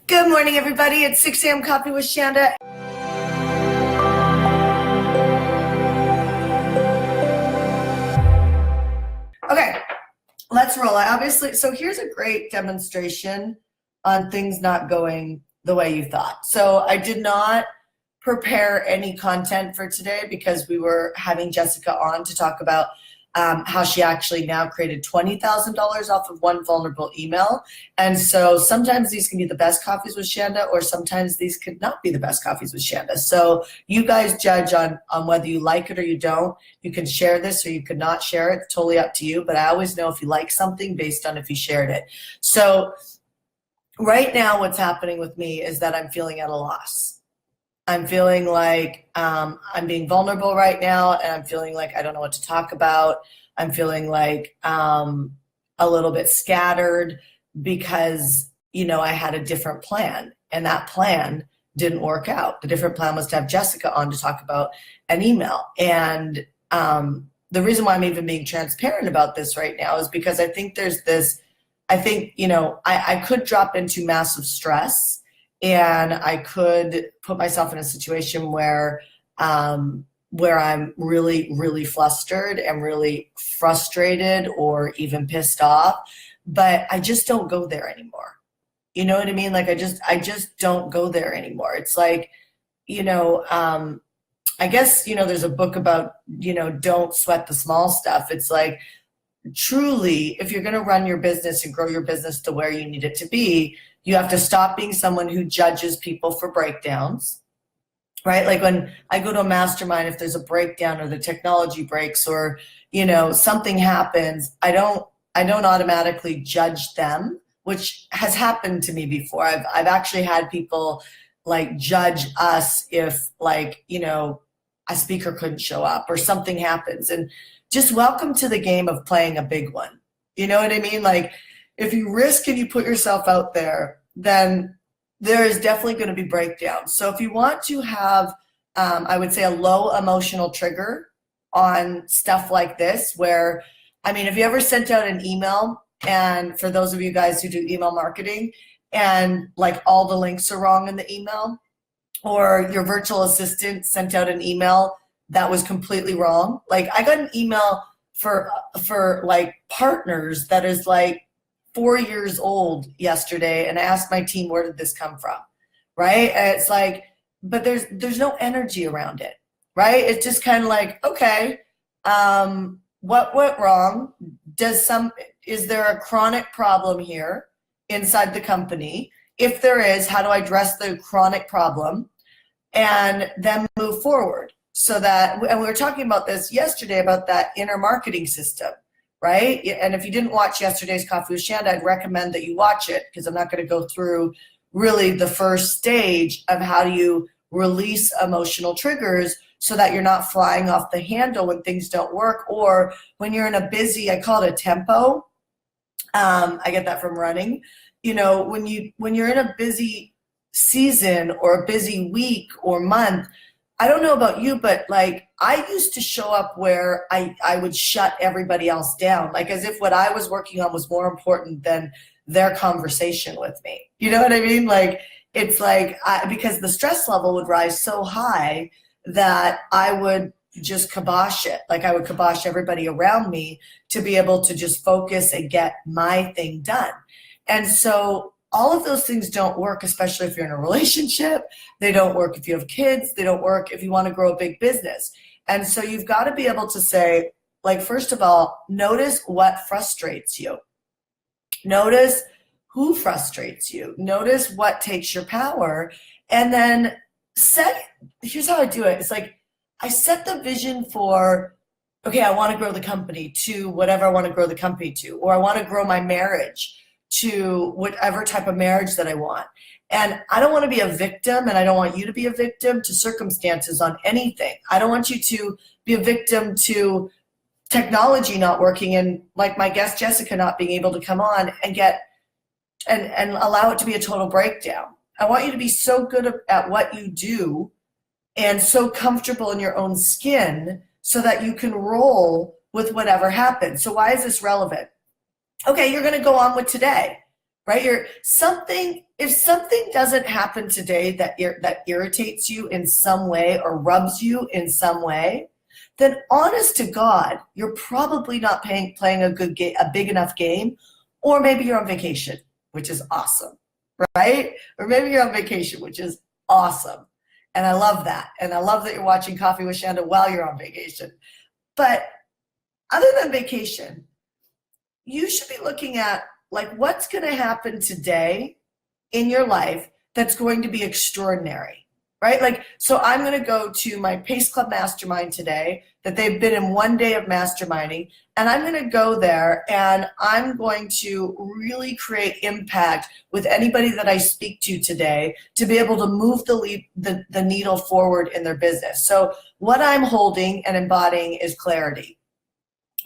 Good morning, everybody. It's 6 a.m. Coffee with Shanda. Okay, let's roll. So here's a great demonstration on things not going the way you thought. So I did not prepare any content for today because we were having Jessica on to talk about how she actually now created $20,000 off of one vulnerable email. And so sometimes these can be the best coffees with Shanda, or sometimes these could not be the best coffees with Shanda. So you guys judge on whether you like it or you don't. You can share this or you could not share it. It's totally up to you. But I always know if you like something based on if you shared it. So right now what's happening with me is that I'm feeling at a loss. I'm feeling like I'm being vulnerable right now, and I'm feeling like I don't know what to talk about. I'm feeling like a little bit scattered because, I had a different plan, and that plan didn't work out. The different plan was to have Jessica on to talk about an email. And the reason why I'm even being transparent about this right now is because I think I could drop into massive stress. And I could put myself in a situation where I'm really, really flustered and really frustrated or even pissed off, but I just don't go there anymore. You know what I mean? Like I just don't go there anymore. It's like, I guess, there's a book about, don't sweat the small stuff. It's like, truly, if you're going to run your business and grow your business to where you need it to be, you have to stop being someone who judges people for breakdowns, right? Like when I go to a mastermind, if there's a breakdown or the technology breaks or, something happens, I don't automatically judge them, which has happened to me before. I've actually had people like judge us if a speaker couldn't show up or something happens. And just welcome to the game of playing a big one. You know what I mean? Like if you risk and you put yourself out there, then there is definitely going to be breakdowns. So if you want to have, I would say, a low emotional trigger on stuff like this, where, have you ever sent out an email, and for those of you guys who do email marketing, and like all the links are wrong in the email, or your virtual assistant sent out an email that was completely wrong? Like I got an email for like partners that is like 4 years old yesterday, and I asked my team, where did this come from? Right? And it's like, but there's no energy around it, right? It's just kind of like, okay, what went wrong? Is there a chronic problem here inside the company? If there is, how do I address the chronic problem and then move forward? So that, and we were talking about this yesterday about that inner marketing system, right? And if you didn't watch yesterday's Coffee with Shanda, I'd recommend that you watch it, because I'm not going to go through really the first stage of how do you release emotional triggers so that you're not flying off the handle when things don't work, or when you're in a busy, I call it a tempo. I get that from running. When you're in a busy season or a busy week or month, I don't know about you, but like I used to show up where I would shut everybody else down, like as if what I was working on was more important than their conversation with me. You know what I mean? Like it's like because the stress level would rise so high that I would just kibosh it. Like I would kibosh everybody around me to be able to just focus and get my thing done. And so all of those things don't work, especially if you're in a relationship. They don't work if you have kids. They don't work if you want to grow a big business. And so you've got to be able to say, like, first of all, notice what frustrates you. Notice who frustrates you. Notice what takes your power. And then here's how I do it. It's like I set the vision for, okay, I want to grow the company to whatever I want to grow the company to, or I want to grow my marriage to whatever type of marriage that I want. And I don't want to be a victim, and I don't want you to be a victim to circumstances on anything. I don't want you to be a victim to technology not working, and like my guest Jessica not being able to come on and and allow it to be a total breakdown. I want you to be so good at what you do and so comfortable in your own skin so that you can roll with whatever happens. So why is this relevant? Okay, you're going to go on with today, right? Something If something doesn't happen today that irritates you in some way or rubs you in some way, then honest to God, you're probably not playing a big enough game, or maybe you're on vacation, which is awesome, right? Or maybe you're on vacation, which is awesome. And I love that. And I love that you're watching Coffee with Shanda while you're on vacation. But other than vacation, you should be looking at like what's going to happen today in your life that's going to be extraordinary, right? Like, so I'm going to go to my Pace Club Mastermind today that they've been in 1 day of masterminding, and I'm going to go there and I'm going to really create impact with anybody that I speak to today to be able to move the needle forward in their business. So what I'm holding and embodying is clarity,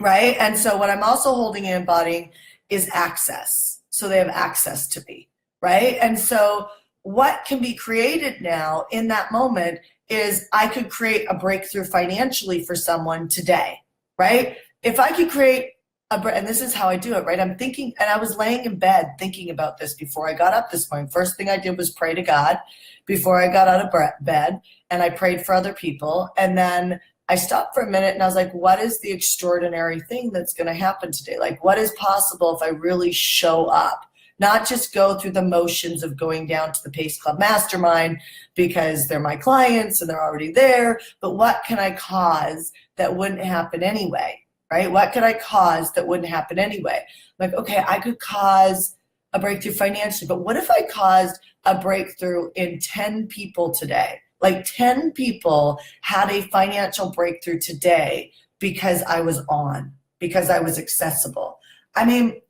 right? And so what I'm also holding and embodying is access. So they have access to me, right? And so what can be created now in that moment is I could create a breakthrough financially for someone today, right? If I could create and this is how I do it, right? I'm thinking, and I was laying in bed thinking about this before I got up this morning. First thing I did was pray to God before I got out of bed, and I prayed for other people. And then I stopped for a minute and I was like, what is the extraordinary thing that's going to happen today? Like, what is possible if I really show up? Not just go through the motions of going down to the Pace Club Mastermind because they're my clients and they're already there, but what can I cause that wouldn't happen anyway, right? What could I cause that wouldn't happen anyway? Like, okay, I could cause a breakthrough financially, but what if I caused a breakthrough in 10 people today? Like 10 people had a financial breakthrough today because I was on, because I was accessible. I mean,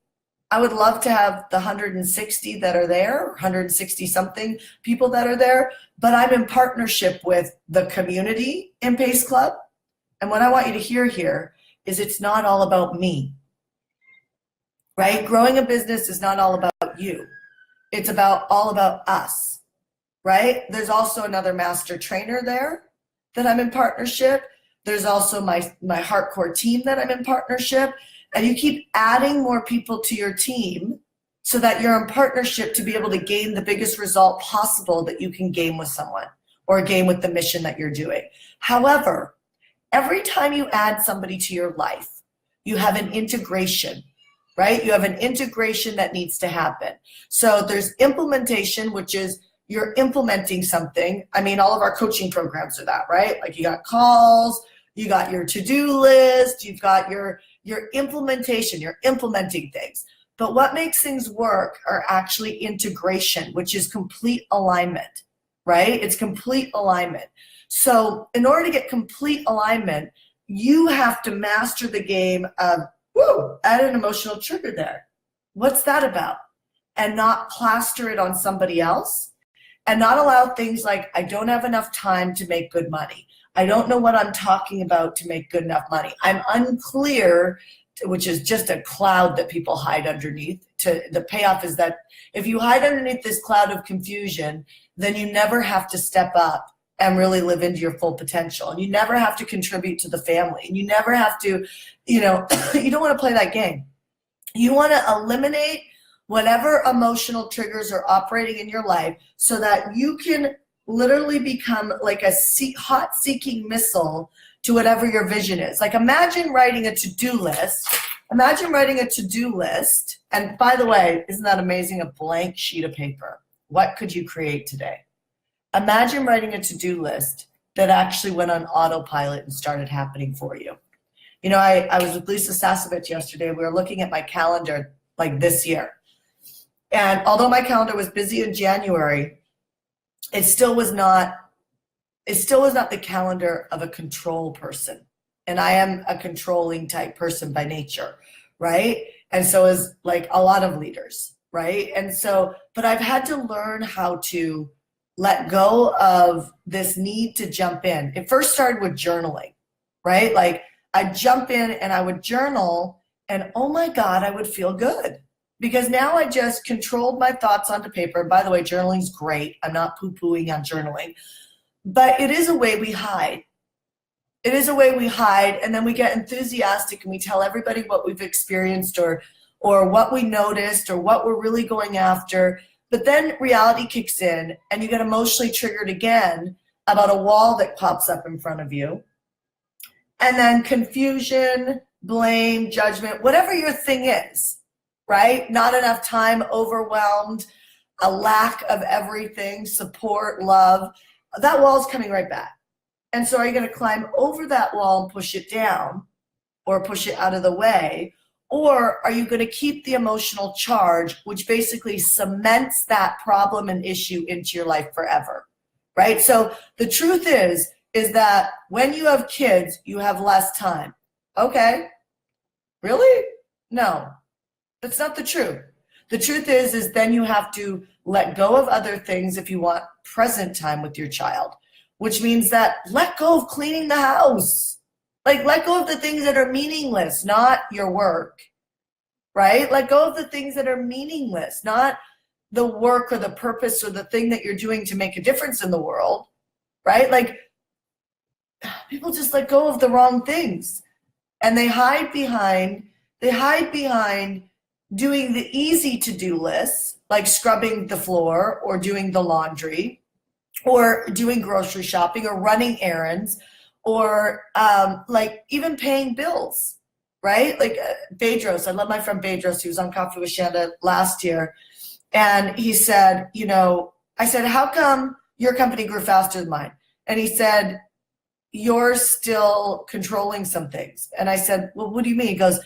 I would love to have the 160 that are there, 160 something people that are there, but I'm in partnership with the community in Pace Club. And what I want you to hear here is it's not all about me, right? Growing a business is not all about you. It's all about us, right? There's also another master trainer there that I'm in partnership. There's also my HeartCore team that I'm in partnership. And you keep adding more people to your team so that you're in partnership to be able to gain the biggest result possible that you can gain with someone or gain with the mission that you're doing. However, every time you add somebody to your life, you have an integration, right? You have an integration that needs to happen. So there's implementation, which is you're implementing something. I mean, all of our coaching programs are that, right? Like you got calls, you got your to-do list, you've got your implementation, you're implementing things. But what makes things work are actually integration, which is complete alignment, right? It's complete alignment. So in order to get complete alignment, you have to master the game of, add an emotional trigger there. What's that about? And not plaster it on somebody else, and not allow things like, I don't have enough time to make good money. I don't know what I'm talking about to make good enough money. I'm unclear, which is just a cloud that people hide underneath. The payoff is that if you hide underneath this cloud of confusion, then you never have to step up and really live into your full potential. And you never have to contribute to the family. And you never have to, you don't want to play that game. You want to eliminate whatever emotional triggers are operating in your life so that you can literally become like a hot seeking missile to whatever your vision is. Like imagine writing a to-do list. Imagine writing a to-do list. And by the way, isn't that amazing? A blank sheet of paper. What could you create today? Imagine writing a to-do list that actually went on autopilot and started happening for you. You know, I was with Lisa Sasovich yesterday. We were looking at my calendar like this year. And although my calendar was busy in January, it still was not the calendar of a control person. And I am a controlling type person by nature, right? And so is like a lot of leaders, right? And so, but I've had to learn how to let go of this need to jump in. It first started with journaling, right? Like I'd jump in and I would journal and oh my God, I would feel good. Because now I just controlled my thoughts onto paper. And by the way, journaling's great. I'm not poo-pooing on journaling. But it is a way we hide. It is a way we hide, and then we get enthusiastic and we tell everybody what we've experienced or what we noticed or what we're really going after. But then reality kicks in and you get emotionally triggered again about a wall that pops up in front of you. And then confusion, blame, judgment, whatever your thing is, right? Not enough time, overwhelmed, a lack of everything, support, love, that wall's coming right back. And so are you going to climb over that wall and push it down or push it out of the way? Or are you going to keep the emotional charge, which basically cements that problem and issue into your life forever, right? So the truth is that when you have kids, you have less time. Okay, really? No, that's not the truth. The truth is then you have to let go of other things if you want present time with your child, which means that let go of cleaning the house. Like, let go of the things that are meaningless, not your work, right? Let go of the things that are meaningless, not the work or the purpose or the thing that you're doing to make a difference in the world, right? Like, people just let go of the wrong things and they hide behind doing the easy to-do lists, like scrubbing the floor or doing the laundry or doing grocery shopping or running errands or like even paying bills, right? Like Bedros, I love my friend Bedros, he was on Coffee with Shanda last year. And he said, I said, how come your company grew faster than mine? And he said, you're still controlling some things. And I said, well, what do you mean? He goes,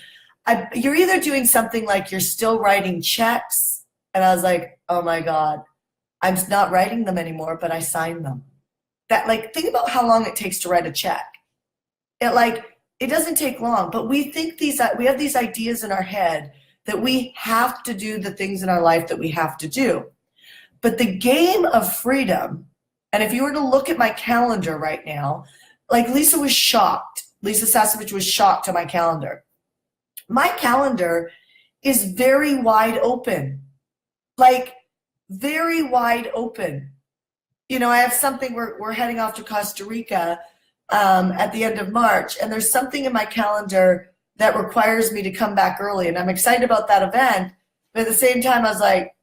you're either doing something like you're still writing checks. And I was like, oh my God, I'm not writing them anymore, but I sign them. That, like, think about how long it takes to write a check. It doesn't take long, but we have these ideas in our head that we have to do the things in our life that we have to do. But the game of freedom, and if you were to look at my calendar right now, like Lisa was shocked. Lisa Sasevich was shocked to my calendar. My calendar is very wide open, like very wide open. I have something, we're heading off to Costa Rica at the end of March, and there's something in my calendar that requires me to come back early, and I'm excited about that event, but at the same time I was like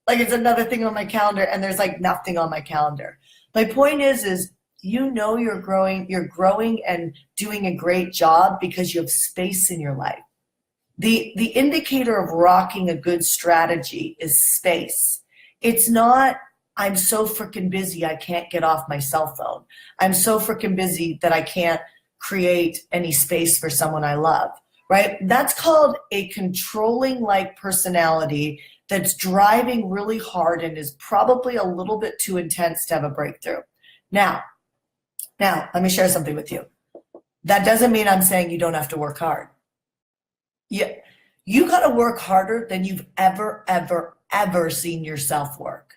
it's another thing on my calendar, and there's like nothing on my calendar. My point is you're growing and doing a great job because you have space in your life. The indicator of rocking a good strategy is space. It's not, I'm so freaking busy I can't get off my cell phone. I'm so freaking busy that I can't create any space for someone I love, right? That's called a controlling like personality that's driving really hard and is probably a little bit too intense to have a breakthrough. Now, let me share something with you. That doesn't mean I'm saying you don't have to work hard. You got to work harder than you've ever seen yourself work.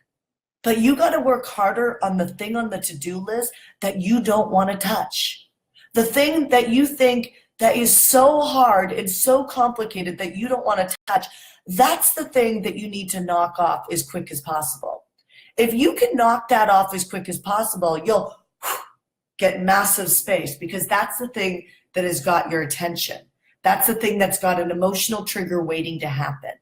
But you got to work harder on the thing on the to-do list that you don't want to touch. The thing that you think that is so hard and so complicated that you don't want to touch, that's the thing that you need to knock off as quick as possible. If you can knock that off as quick as possible, you'll get massive space, because that's the thing that has got your attention. That's the thing that's got an emotional trigger waiting to happen,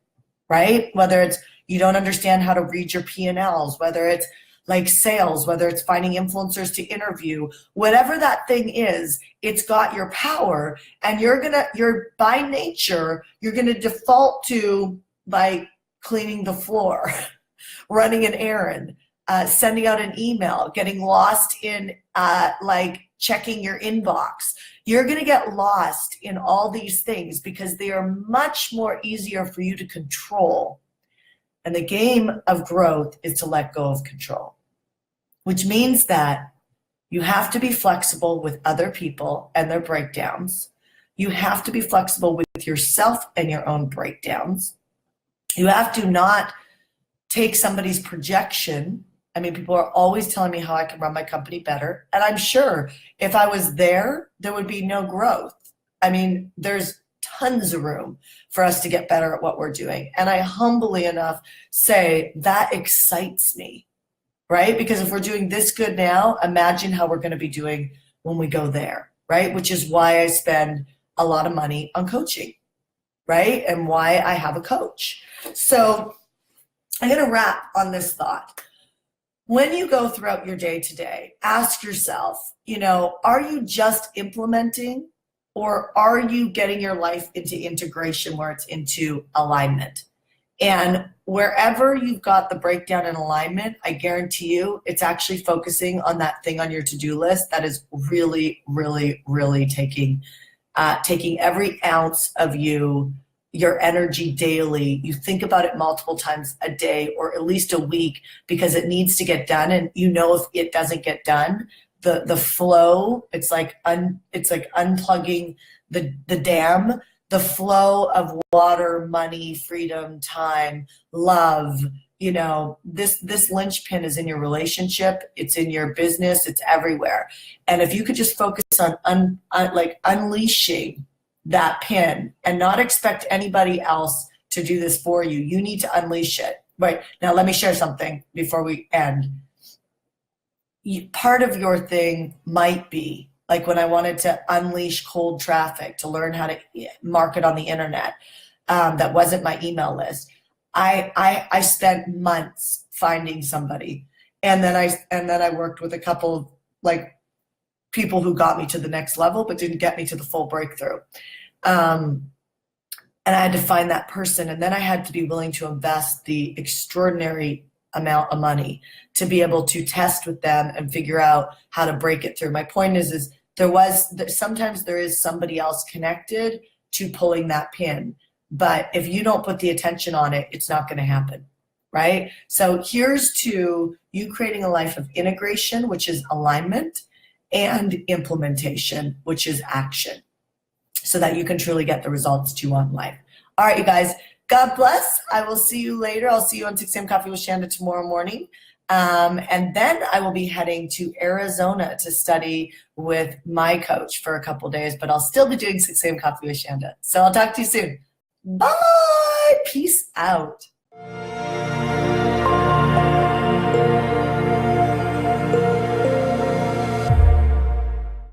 right? Whether it's you don't understand how to read your P&Ls, whether it's like sales, whether it's finding influencers to interview, whatever that thing is, it's got your power, and you're by nature, you're gonna default to like cleaning the floor, running an errand, sending out an email, getting lost in like checking your inbox. You're going to get lost in all these things because they are much more easier for you to control. And the game of growth is to let go of control, which means that you have to be flexible with other people and their breakdowns. You have to be flexible with yourself and your own breakdowns. You have to not take somebody's projection. I mean, people are always telling me how I can run my company better. And I'm sure if I was there, there would be no growth. I mean, there's tons of room for us to get better at what we're doing. And I humbly enough say that excites me, right? Because if we're doing this good now, imagine how we're going to be doing when we go there, right? Which is why I spend a lot of money on coaching, right? And why I have a coach. So I'm going to wrap on this thought. When you go throughout your day to day, ask yourself, are you just implementing, or are you getting your life into integration where it's into alignment? And wherever you've got the breakdown in alignment, I guarantee you it's actually focusing on that thing on your to-do list that is really, really, really taking every ounce of your energy daily. You think about it multiple times a day or at least a week because it needs to get done. And if it doesn't get done, the flow, it's like unplugging the dam. The flow of water, money, freedom, time, love, this linchpin is in your relationship, it's in your business, it's everywhere. And if you could just focus on unleashing that pin and not expect anybody else to do this for you, you need to unleash it. Right, now let me share something before we end. Part of your thing might be, like when I wanted to unleash cold traffic, to learn how to market on the internet, that wasn't my email list. I spent months finding somebody, and then I worked with a couple of people who got me to the next level, but didn't get me to the full breakthrough. And I had to find that person, and then I had to be willing to invest the extraordinary amount of money to be able to test with them and figure out how to break it through. My point is sometimes there is somebody else connected to pulling that pin, but if you don't put the attention on it, it's not going to happen, right? So here's to you creating a life of integration, which is alignment, and implementation, which is action, so that you can truly get the results you want in life. All right, you guys, God bless. I will see you later. I'll see you on 6 a.m. Coffee with Shanda tomorrow morning. And then I will be heading to Arizona to study with my coach for a couple days, but I'll still be doing 6 a.m. Coffee with Shanda. So I'll talk to you soon. Bye. Peace out.